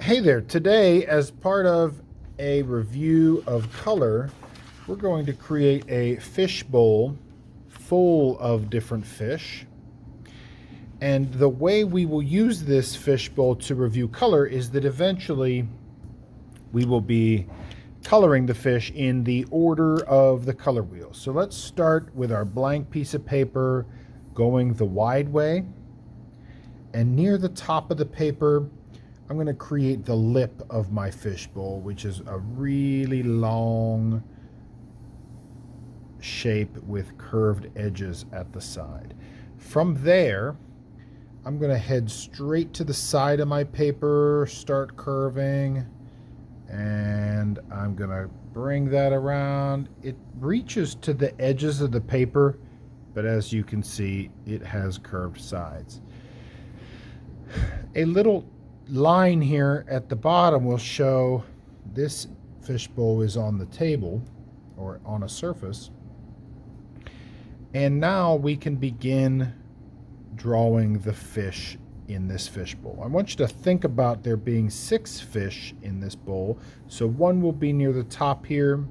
Hey there, today as part of a review of color, we're going to create a fish bowl full of different fish. And the way we will use this fish bowl to review color is that eventually we will be coloring the fish in the order of the color wheel. So let's start with our blank piece of paper going the wide way. And near the top of the paper, I'm going to create the lip of my fishbowl, which is a really long shape with curved edges at the side. From there, I'm going to head straight to the side of my paper, start curving, and I'm going to bring that around. It reaches to the edges of the paper, but as you can see, it has curved sides. A little line here at the bottom will show this fishbowl is on the table or on a surface. And now we can begin drawing the fish in this fishbowl. I want you to think about there being 6 fish in this bowl. So one will be near the top here,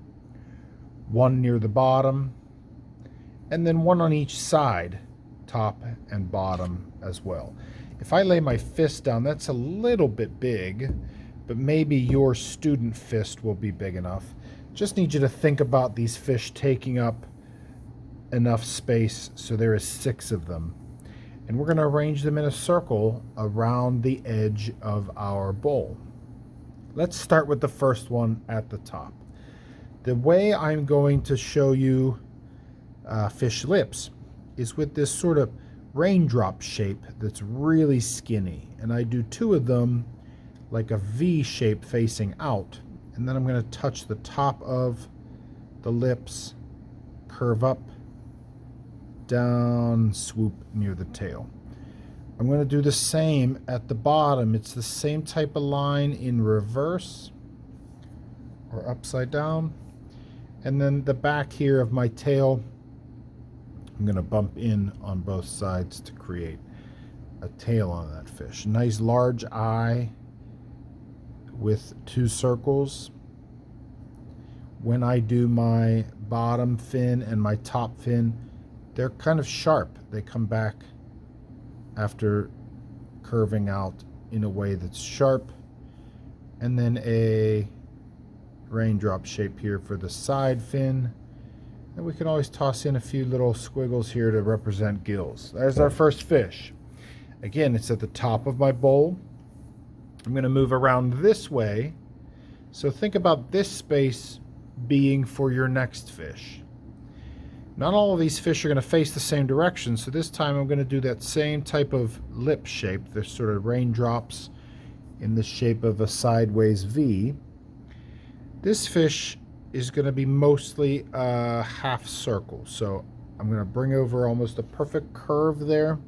one near the bottom, and then one on each side, top and bottom as well. If I lay my fist down, that's a little bit big, but maybe your student fist will be big enough. Just need you to think about these fish taking up enough space so there is 6 of them. And we're going to arrange them in a circle around the edge of our bowl. Let's start with the first one at the top. The way I'm going to show you fish lips is with this sort of raindrop shape that's really skinny, and I do 2 of them like a V shape facing out, and then I'm going to touch the top of the lips, curve up, down, swoop near the tail. I'm going to do the same at the bottom. It's the same type of line in reverse or upside down, and then the back here of my tail I'm going to bump in on both sides to create a tail on that fish. Nice large eye with 2 circles. When I do my bottom fin and my top fin, they're kind of sharp. They come back after curving out in a way that's sharp. And then a raindrop shape here for the side fin. And we can always toss in a few little squiggles here to represent gills. There's our first fish. Again, it's at the top of my bowl. I'm going to move around this way. So think about this space being for your next fish. Not all of these fish are going to face the same direction, so this time I'm going to do that same type of lip shape. There's sort of raindrops in the shape of a sideways V. This fish is going to be mostly a half circle. So I'm going to bring over almost a perfect curve there.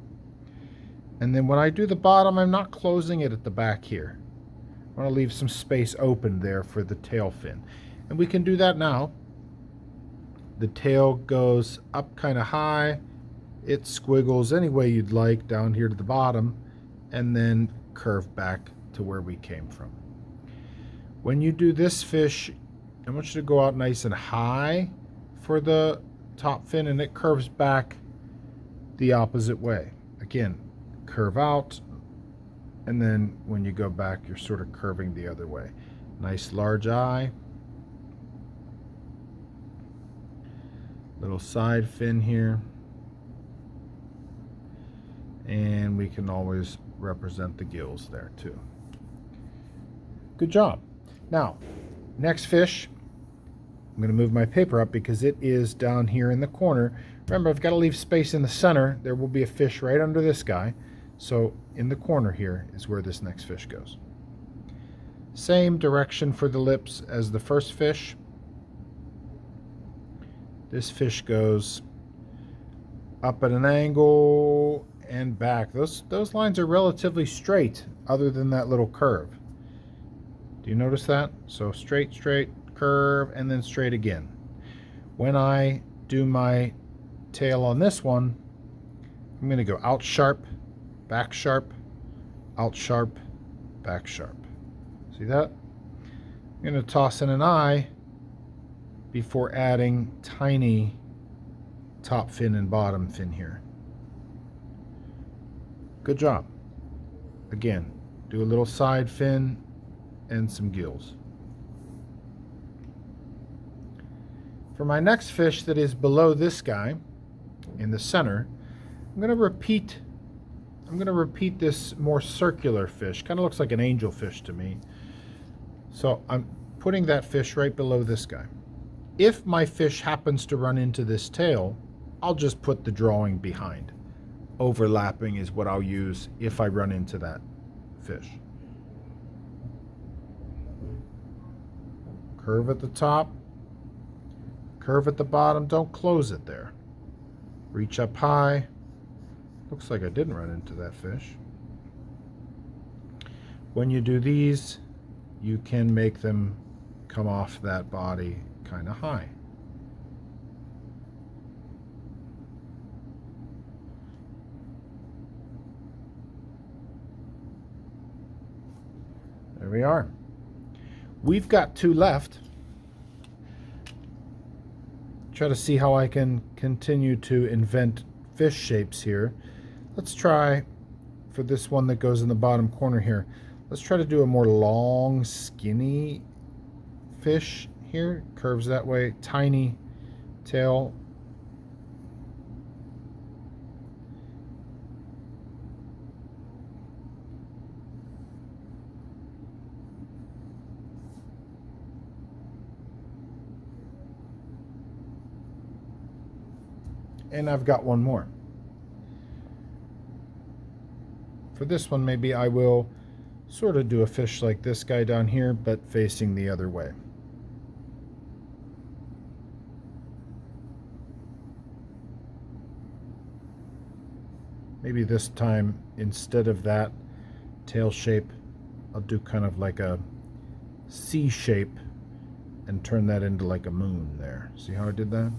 And then when I do the bottom, I'm not closing it at the back here. I want to leave some space open there for the tail fin. And we can do that now. The tail goes up kind of high. It squiggles any way you'd like down here to the bottom, and then curve back to where we came from. When you do this fish, I want you to go out nice and high for the top fin, and it curves back the opposite way. Again, curve out, and then when you go back, you're sort of curving the other way. Nice large eye. Little side fin here. And we can always represent the gills there too. Good job. Now, next fish. I'm going to move my paper up because it is down here in the corner. Remember, I've got to leave space in the center. There will be a fish right under this guy. So in the corner here is where this next fish goes. Same direction for the lips as the first fish. This fish goes up at an angle and back. Those lines are relatively straight other than that little curve. Do you notice that? So straight, straight, curve, and then straight again. When I do my tail on this one, I'm going to go out sharp, back sharp, out sharp, back sharp. See that? I'm going to toss in an eye before adding tiny top fin and bottom fin here. Good job. Again, do a little side fin and some gills. For my next fish that is below this guy in the center, I'm going to repeat this more circular fish. Kind of looks like an angelfish to me. So I'm putting that fish right below this guy. If my fish happens to run into this tail, I'll just put the drawing behind. Overlapping is what I'll use if I run into that fish. Curve at the top, curve at the bottom. Don't close it there. Reach up high. Looks like I didn't run into that fish. When you do these, you can make them come off that body kind of high. There we are. We've got 2 left. Try to see how I can continue to invent fish shapes here. Let's try, for this one that goes in the bottom corner here, let's try to do a more long, skinny fish here. Curves that way, tiny tail. And I've got one more. For this one, maybe I will sort of do a fish like this guy down here, but facing the other way. Maybe this time, instead of that tail shape, I'll do kind of like a C shape and turn that into like a moon there. See how I did that?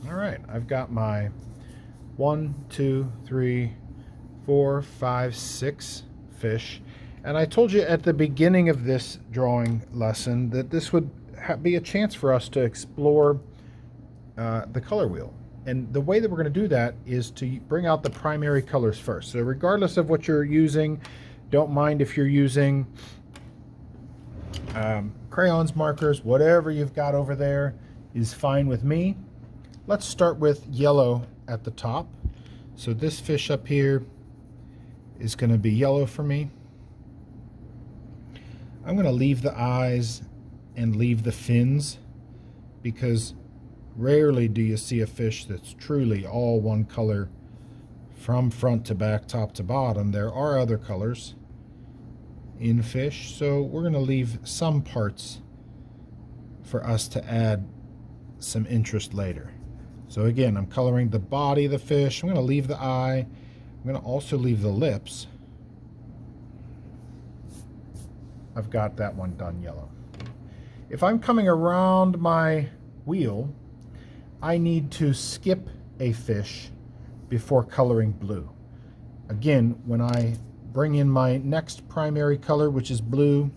All right, I've got my 1, 2, 3, 4, 5, 6 fish. And I told you at the beginning of this drawing lesson that this would be a chance for us to explore the color wheel. And the way that we're going to do that is to bring out the primary colors first. So regardless of what you're using, don't mind if you're using crayons, markers, whatever you've got over there is fine with me. Let's start with yellow at the top. So this fish up here is going to be yellow for me. I'm going to leave the eyes and leave the fins because rarely do you see a fish that's truly all one color from front to back, top to bottom. There are other colors in fish, so we're going to leave some parts for us to add some interest later. So again, I'm coloring the body of the fish. I'm going to leave the eye. I'm going to also leave the lips. I've got that one done yellow. If I'm coming around my wheel, I need to skip a fish before coloring blue. Again, when I bring in my next primary color, which is blue,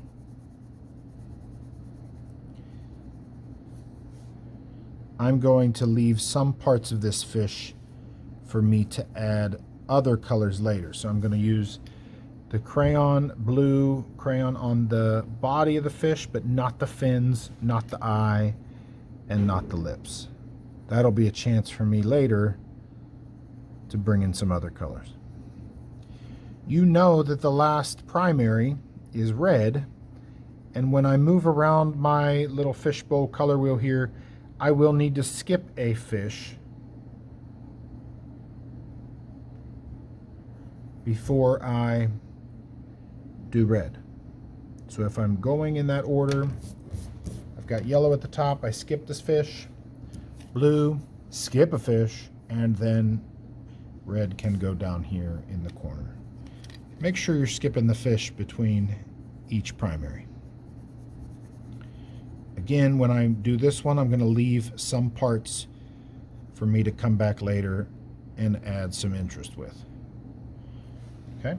I'm going to leave some parts of this fish for me to add other colors later. So I'm going to use the blue crayon on the body of the fish, but not the fins, not the eye, and not the lips. That'll be a chance for me later to bring in some other colors. You know that the last primary is red, and when I move around my little fishbowl color wheel here, I will need to skip a fish before I do red. So if I'm going in that order, I've got yellow at the top, I skip this fish, blue, skip a fish, and then red can go down here in the corner. Make sure you're skipping the fish between each primary. Again, when I do this one, I'm going to leave some parts for me to come back later and add some interest with. Okay.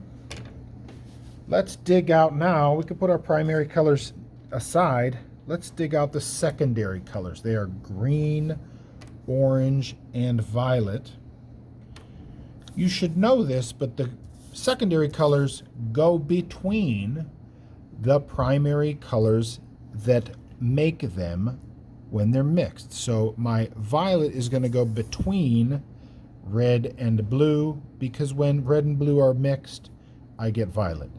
Let's dig out now. We can put our primary colors aside. Let's dig out the secondary colors. They are green, orange, and violet. You should know this, but the secondary colors go between the primary colors that make them when they're mixed. So my violet is going to go between red and blue, because when red and blue are mixed, I get violet.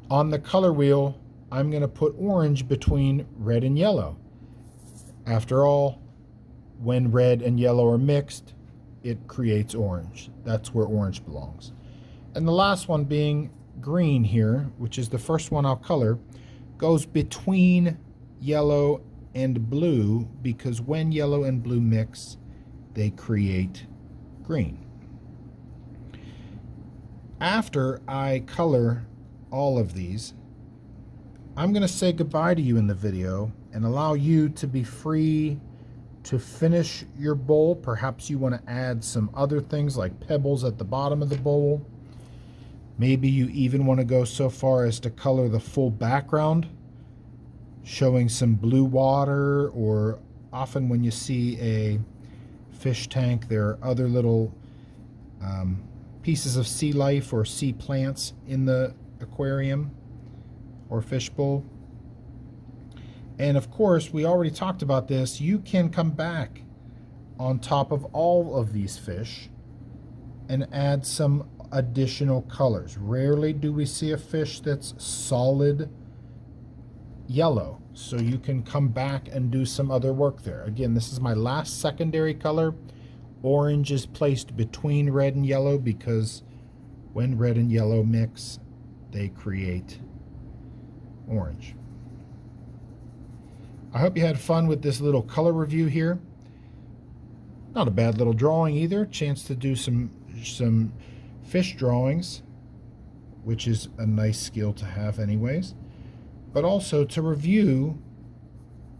On the color wheel, I'm going to put orange between red and yellow. After all, when red and yellow are mixed, it creates orange. That's where orange belongs. And the last one being green here, which is the first one I'll color, goes between yellow and blue, because when yellow and blue mix, they create green. After I color all of these, I'm going to say goodbye to you in the video and allow you to be free to finish your bowl. Perhaps you want to add some other things like pebbles at the bottom of the bowl. Maybe you even want to go so far as to color the full background, showing some blue water, or often when you see a fish tank, there are other little pieces of sea life or sea plants in the aquarium or fish bowl. And of course, we already talked about this, you can come back on top of all of these fish and add some additional colors. Rarely do we see a fish that's solid yellow, so you can come back and do some other work there. Again, this is my last secondary color. Orange is placed between red and yellow because when red and yellow mix, they create orange. I hope you had fun with this little color review here. Not a bad little drawing either. Chance to do some fish drawings, which is a nice skill to have anyways. But also to review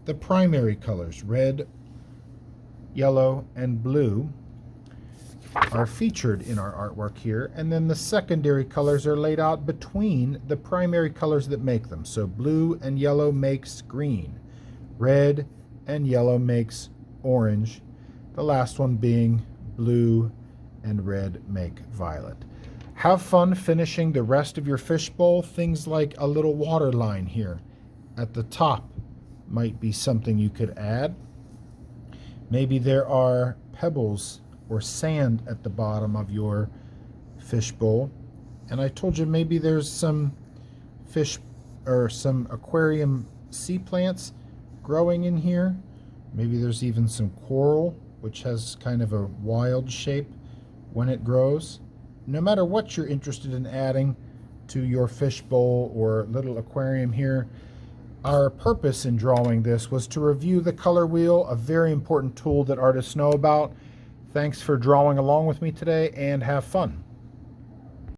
the primary colors, red, yellow, and blue, are featured in our artwork here, and then the secondary colors are laid out between the primary colors that make them. So blue and yellow makes green, red and yellow makes orange, the last one being blue and red make violet. Have fun finishing the rest of your fishbowl. Things like a little water line here at the top might be something you could add. Maybe there are pebbles or sand at the bottom of your fishbowl. And I told you maybe there's some fish or some aquarium sea plants growing in here. Maybe there's even some coral, which has kind of a wild shape when it grows. No matter what you're interested in adding to your fishbowl or little aquarium here, our purpose in drawing this was to review the color wheel, a very important tool that artists know about. Thanks for drawing along with me today, and have fun.